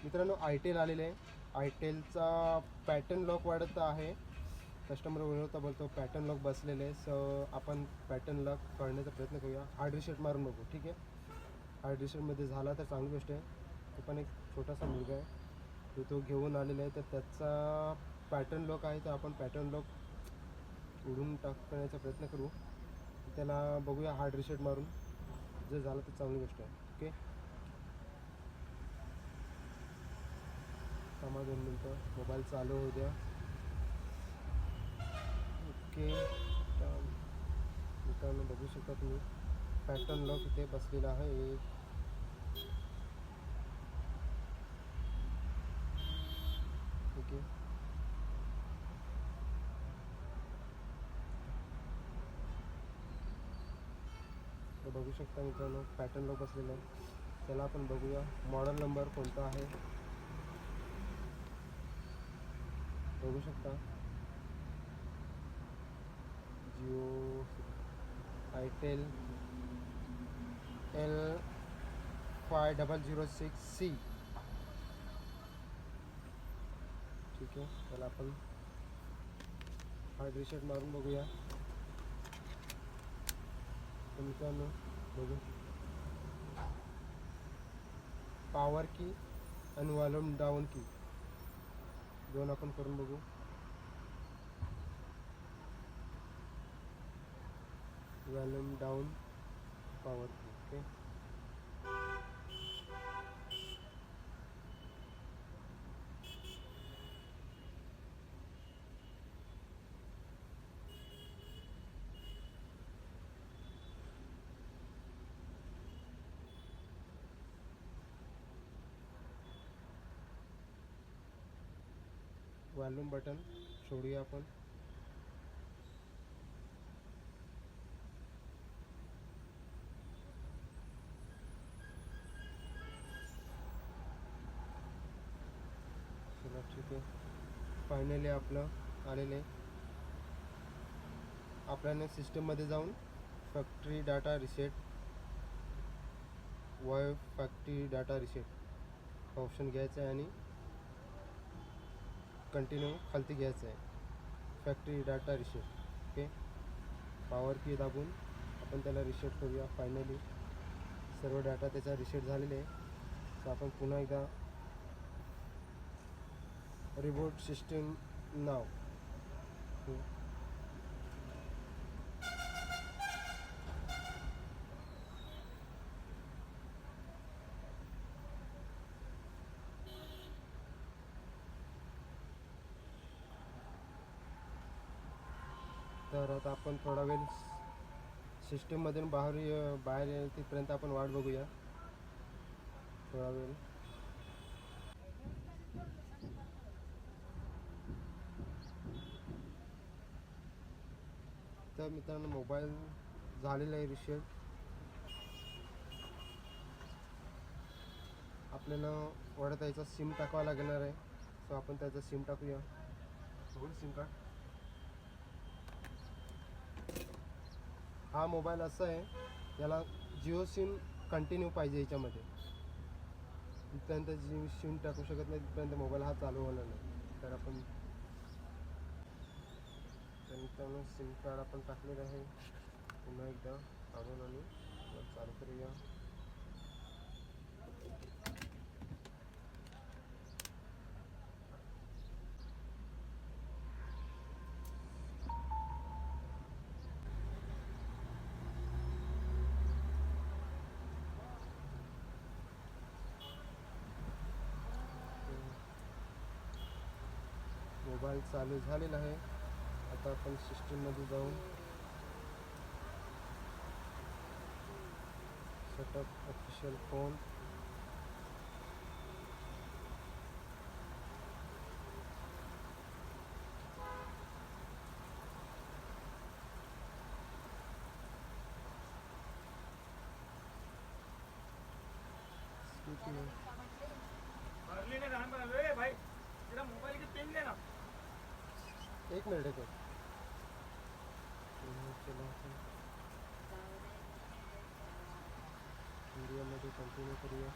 मित्रांनो आयटेल आलेले आहे. आयटेलचा पॅटर्न लॉक वाढत आहे. कस्टमर बोलतो पॅटर्न लॉक बसलेले आहे. सो आपण पॅटर्न लॉक काढण्याचा प्रयत्न करूया. हार्ड रिसेट मारून बघू. ठीक आहे, हार्ड रिसेटमध्ये झाला तर चांगली गोष्ट आहे. तो पण एक छोटासा मुलगा आहे तो घेऊन आलेला आहे. तर त्याचा पॅटर्न लॉक आहे, तर आपण पॅटर्न लॉक उडून टाकण्याचा प्रयत्न करू. त्याला बघूया हार्ड रिसेट मारून. जर झालं तर चांगली गोष्ट आहे. ओके, थांबा 2 मिनटं, मोबाईल चालू होऊ द्या. ओके, मित्रांनो बघू शकता तुम्ही पॅटर्न लॉक इथे बसलेला आहे. ओके, तर बघू शकता मित्रांनो पॅटर्न लॉक बसलेला आहे. त्याला आपण बघूया मॉडेल नंबर कोणता आहे. बघू शकता जिओ आयटेल L5006C. ठीक आहे, त्याला आपण हार्ड रिसेट मारून बघूया. तर मित्रांनो बघू, पॉवर की आणि वॉल्यूम डाऊन की दोन आपण करून बघू. वॉल्यूम डाऊन, पॉवर की. ओके, वॉल्यूम बटन सोडूया आपण. चला ठीक आहे, फायनली आपलं आलेलं आहे. आपल्याला सिस्टममध्ये जाऊन factory data reset, factory data reset option घ्यायचं आहे आणि कंटिन्यू खालती घ्यायचं आहे. Factory data reset. Okay, power की दाबून आपण त्याला रिसेट करूया. फायनली सर्व डाटा त्याचा रिसेट झालेले आहे. तर आपण पुन्हा एकदा रिबूट सिस्टम नाव. तर आता आपण थोडा वेळ सिस्टममधून बाहेर तिथपर्यंत आपण वाट बघूया थोडा वेळ. तर मित्रांनो मोबाईल झालेला आहे रिसेट. आपल्याला वाढत याचा सिम टाकावा लागणार आहे. सो आपण त्याचा सिम टाकूया. सिम कार्ड, हा मोबाईल असा आहे, याला जिओ सिम कंटिन्यू पाहिजे याच्यामध्ये. तिथपर्यंत जिओ सिम टाकू शकत नाही, तिथपर्यंत मोबाईल हा चालू होणार नाही. तर आपण मित्रांनो सिम कार्ड आपण टाकलेलं आहे. पुन्हा एकदा काढून आणि चालू करूया. मोबाईल चालू झालेला आहे. आता आपण सिस्टममध्ये जाऊन सेटअप ऑफिशियल फोन, भाई तेरा मोबाइल की पिन देना. एक मिनिट आहे. चला आपण इंडियामध्ये कंटिन्यू करूया.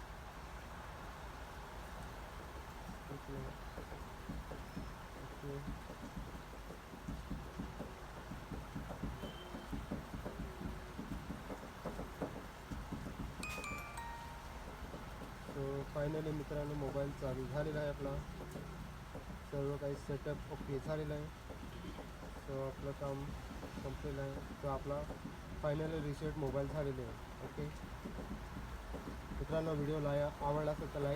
ओके. सो फायनली मित्रांनो मोबाईल चालू झालेला आहे आपला. सर्व काही सेटअप ओके झालेलं आहे. सो आपलं काम संपलेलं आहे. तो आपला फायनली रिसेट मोबाईल झालेले आहे. ओके मित्रांनो, व्हिडिओ आवडला असेल तर लाईक